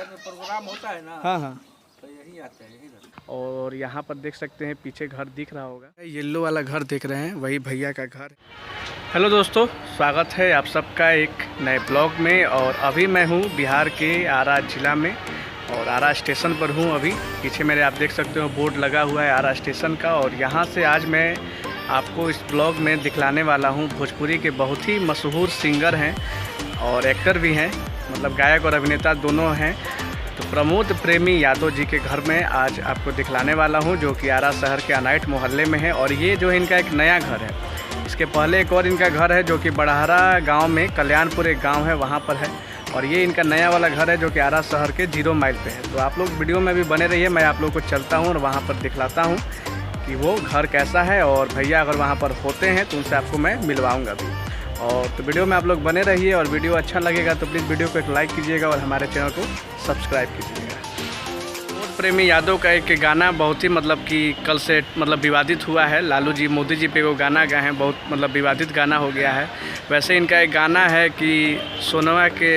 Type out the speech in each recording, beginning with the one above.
घर में प्रोग्राम होता है ना, हाँ हाँ। तो यही आते हैं, यही रहते और यहाँ पर देख सकते हैं पीछे घर दिख रहा होगा, येलो वाला घर देख रहे हैं, वही भैया का घर। हेलो दोस्तों, स्वागत है आप सबका एक नए ब्लॉग में। और अभी मैं हूँ बिहार के आरा ज़िला में और आरा स्टेशन पर हूँ। अभी पीछे मेरे आप देख सकते हो बोर्ड लगा हुआ है आरा स्टेशन का। और यहाँ से आज मैं आपको इस ब्लॉग में दिखलाने वाला हूँ भोजपुरी के बहुत ही मशहूर सिंगर हैं और एक्टर भी हैं, मतलब गायक और अभिनेता दोनों हैं। तो प्रमोद प्रेमी यादव जी के घर में आज आपको दिखलाने वाला हूं, जो कि आरा शहर के अनाइट मोहल्ले में है। और ये जो इनका एक नया घर है, इसके पहले एक और इनका घर है जो कि बड़हरा गांव में, कल्याणपुर एक गांव है वहां पर है। और ये इनका नया वाला घर है जो कि आरा शहर के 0 माइल पे है। तो आप लोग वीडियो में भी बने रहिए, मैं आप लोग को चलता हूँ और वहाँ पर दिखलाता हूँ कि वो घर कैसा है। और भैया अगर वहाँ पर होते हैं तो उनसे आपको मैं मिलवाऊँगा भी। और तो वीडियो में आप लोग बने रहिए, और वीडियो अच्छा लगेगा तो प्लीज़ वीडियो को एक लाइक कीजिएगा और हमारे चैनल को सब्सक्राइब कीजिएगा। प्रमोद प्रेमी यादव का एक गाना बहुत ही मतलब कि कल से मतलब विवादित हुआ है। लालू जी मोदी जी पे वो गाना गाए हैं, बहुत मतलब विवादित गाना हो गया है। वैसे इनका एक गाना है कि सोनवा के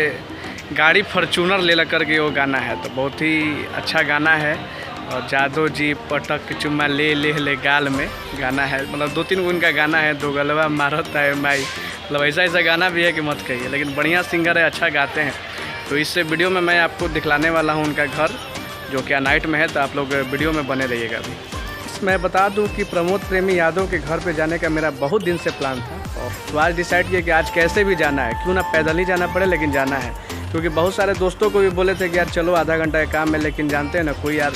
गाड़ी फॉर्चूनर ले कर के वो गाना है, तो बहुत ही अच्छा गाना है। और जादव जी पटक चुम्मा ले गाल में गाना है, मतलब 2-3 उनका गाना है। दो गलवा मारता है माई, मतलब ऐसा गाना भी है कि मत कहिए। लेकिन बढ़िया सिंगर है, अच्छा गाते हैं। तो इससे वीडियो में मैं आपको दिखलाने वाला हूं उनका घर जो कि अनाइट में है, तो आप लोग वीडियो में बने रहिएगा अभी। मैं बता दूं कि प्रमोद प्रेमी यादव के घर पे जाने का मेरा बहुत दिन से प्लान था, और तो आज डिसाइड किया कि आज कैसे भी जाना है, क्यों ना पैदल ही जाना पड़े लेकिन जाना है। क्योंकि बहुत सारे दोस्तों को भी बोले थे कि यार चलो आधा घंटा का काम है, लेकिन जानते हैं ना कोई यार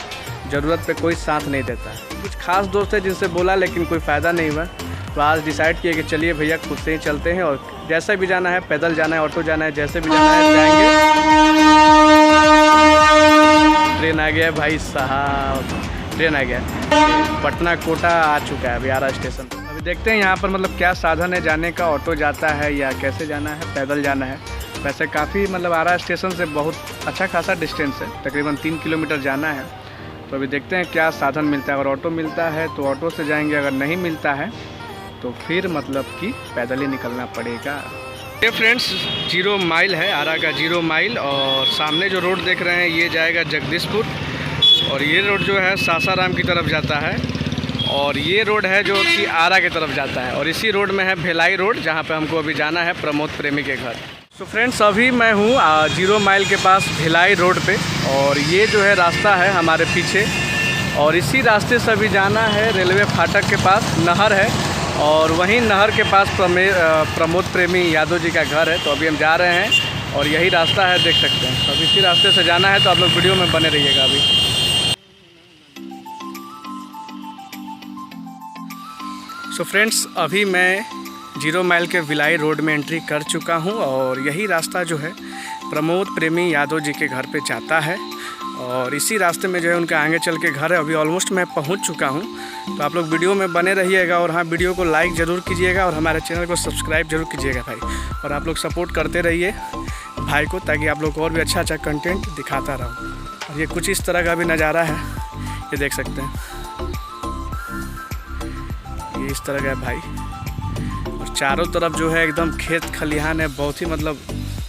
ज़रूरत पे कोई साथ नहीं देता है। कुछ खास दोस्त है जिनसे बोला लेकिन कोई फ़ायदा नहीं हुआ। तो आज डिसाइड किए कि चलिए भैया खुद से ही चलते हैं, और जैसे भी जाना है, पैदल जाना है, ऑटो जाना है, जैसे भी जाना है जाएंगे। ट्रेन आ गया भाई साहब, ट्रेन आ गया। पटना कोटा आ चुका है अभी आरा स्टेशन। अभी देखते हैं यहाँ पर मतलब क्या साधन है जाने का, ऑटो जाता है या कैसे जाना है, पैदल जाना है। वैसे काफ़ी मतलब आरा स्टेशन से बहुत अच्छा खासा डिस्टेंस है, तकरीबन 3 किलोमीटर जाना है। तो अभी देखते हैं क्या साधन मिलता है। अगर ऑटो मिलता है तो ऑटो से जाएंगे, अगर नहीं मिलता है तो फिर मतलब कि पैदल ही निकलना पड़ेगा। ये फ्रेंड्स 0 माइल है, आरा का 0 माइल। और सामने जो रोड देख रहे हैं ये जाएगा जगदीशपुर, और ये रोड जो है सासाराम की तरफ जाता है, और ये रोड है जो कि आरा की तरफ जाता है। और इसी रोड में है भिलाई रोड, जहाँ पे हमको अभी जाना है प्रमोद प्रेमी के घर। तो फ्रेंड्स अभी मैं हूँ 0 माइल के पास भिलाई रोड पे, और ये जो है रास्ता है हमारे पीछे, और इसी रास्ते से अभी जाना है रेलवे फाटक के पास, नहर है, और वहीं नहर के पास प्रमोद प्रेमी यादव जी का घर है। तो अभी हम जा रहे हैं और यही रास्ता है, देख सकते हैं। तो अभी इसी रास्ते से जाना है, तो आप लोग वीडियो में बने रहिएगा अभी। सो फ्रेंड्स अभी मैं 0 माइल के भिलाई रोड में एंट्री कर चुका हूं, और यही रास्ता जो है प्रमोद प्रेमी यादव जी के घर पे जाता है। और इसी रास्ते में जो है उनका आगे चल के घर है। अभी ऑलमोस्ट मैं पहुंच चुका हूं, तो आप लोग वीडियो में बने रहिएगा। और हाँ, वीडियो को लाइक ज़रूर कीजिएगा और हमारे चैनल को सब्सक्राइब जरूर कीजिएगा भाई। और आप लोग सपोर्ट करते रहिए भाई को, ताकि आप लोग को और भी अच्छा कंटेंट दिखाता रहूँ। और ये कुछ इस तरह का भी नज़ारा है, ये देख सकते हैं, ये इस तरह का है भाई। और चारों तरफ जो है एकदम खेत खलिहान है, बहुत ही मतलब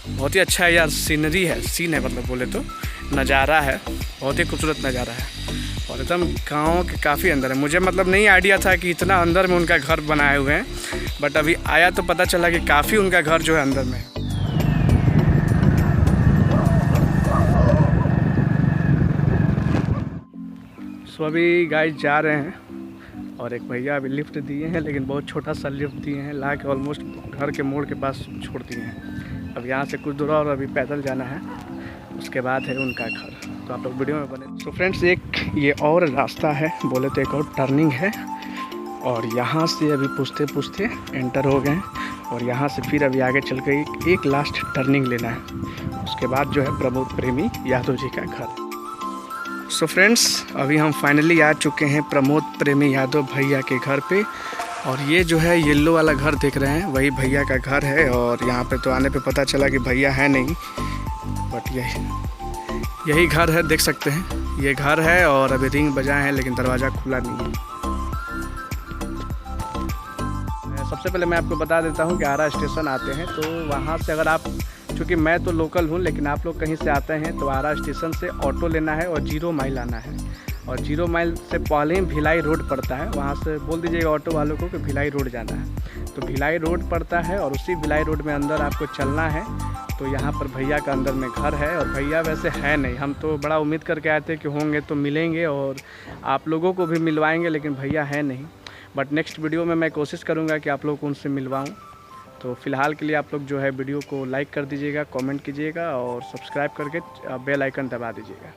बहुत ही अच्छा है यार, सीनरी है, सीन है, मतलब बोले तो नज़ारा है, बहुत ही खूबसूरत नज़ारा है। और एकदम गाँव के काफ़ी अंदर है। मुझे मतलब नहीं आइडिया था कि इतना अंदर में उनका घर बनाए हुए हैं, बट अभी आया तो पता चला कि काफ़ी उनका घर जो है अंदर में है। सो अभी गाइस जा रहे हैं, और एक भैया अभी लिफ्ट दिए हैं, लेकिन बहुत छोटा सा लिफ्ट दिए हैं, ला के ऑलमोस्ट घर के मोड़ के पास छोड़ दिए हैं। अब यहाँ से कुछ दूर और अभी पैदल जाना है, उसके बाद है उनका घर। तो आप लोग वीडियो में बने। तो फ्रेंड्स एक ये और रास्ता है, बोले तो एक और टर्निंग है, और यहाँ से अभी पूछते एंटर हो गए, और यहाँ से फिर अभी आगे चल के एक लास्ट टर्निंग लेना है। उसके बाद जो है प्रमोद प्रेमी यादव जी का घर। सो फ्रेंड्स अभी हम फाइनली आ चुके हैं प्रमोद प्रेमी यादव भैया के घर पे। और ये जो है येलो वाला घर देख रहे हैं, वही भैया का घर है। और यहाँ पे तो आने पे पता चला कि भैया है नहीं, बट यही घर है, देख सकते हैं ये घर है। और अभी रिंग बजाए हैं लेकिन दरवाज़ा खुला नहीं है। सबसे पहले मैं आपको बता देता हूँ कि आरा स्टेशन आते हैं तो वहाँ से अगर आप क्योंकि मैं तो लोकल हूँ, लेकिन आप लोग कहीं से आते हैं तो आरा स्टेशन से ऑटो लेना है और 0 माइल आना है। और 0 माइल से पहले ही भिलाई रोड पड़ता है, वहाँ से बोल दीजिएगा ऑटो वालों को कि भिलाई रोड जाना है। तो भिलाई रोड पड़ता है और उसी भिलाई रोड में अंदर आपको चलना है। तो यहाँ पर भैया का अंदर में घर है, और भैया वैसे है नहीं, हम तो बड़ा उम्मीद करके आए थे कि होंगे तो मिलेंगे और आप लोगों को भी मिलवाएंगे, लेकिन भैया है नहीं। बट नेक्स्ट वीडियो में मैं कोशिश करूँगा कि आप लोगों को उनसे मिलवाऊँ। तो फ़िलहाल के लिए आप लोग जो है वीडियो को लाइक कर दीजिएगा, कमेंट कीजिएगा और सब्सक्राइब करके बेल आइकन दबा दीजिएगा।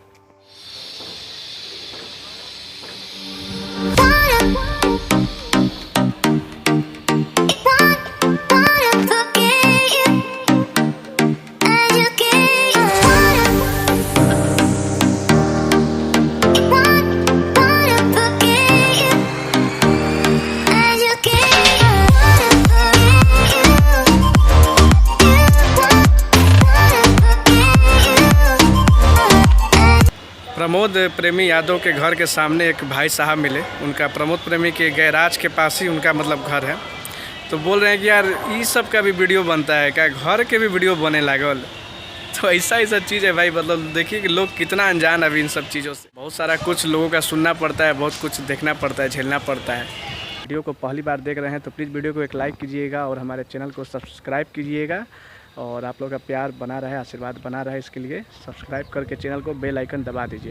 प्रमोद प्रेमी यादव के घर के सामने एक भाई साहब मिले। उनका प्रमोद प्रेमी के गैराज के पास ही उनका मतलब घर है। तो बोल रहे हैं कि यार ये सब का भी वीडियो बनता है क्या, घर के भी वीडियो बने लागल। तो ऐसा चीज़ है भाई, मतलब देखिए कि लोग कितना अनजान अभी इन सब चीज़ों से। बहुत सारा कुछ लोगों का सुनना पड़ता है, बहुत कुछ देखना पड़ता है, झेलना पड़ता है। वीडियो को पहली बार देख रहे हैं तो प्लीज़ वीडियो को एक लाइक कीजिएगा और हमारे चैनल को सब्सक्राइब कीजिएगा। और आप लोग का प्यार बना रहे, आशीर्वाद बना रहे, इसके लिए सब्सक्राइब करके चैनल को बेल आइकन दबा दीजिए।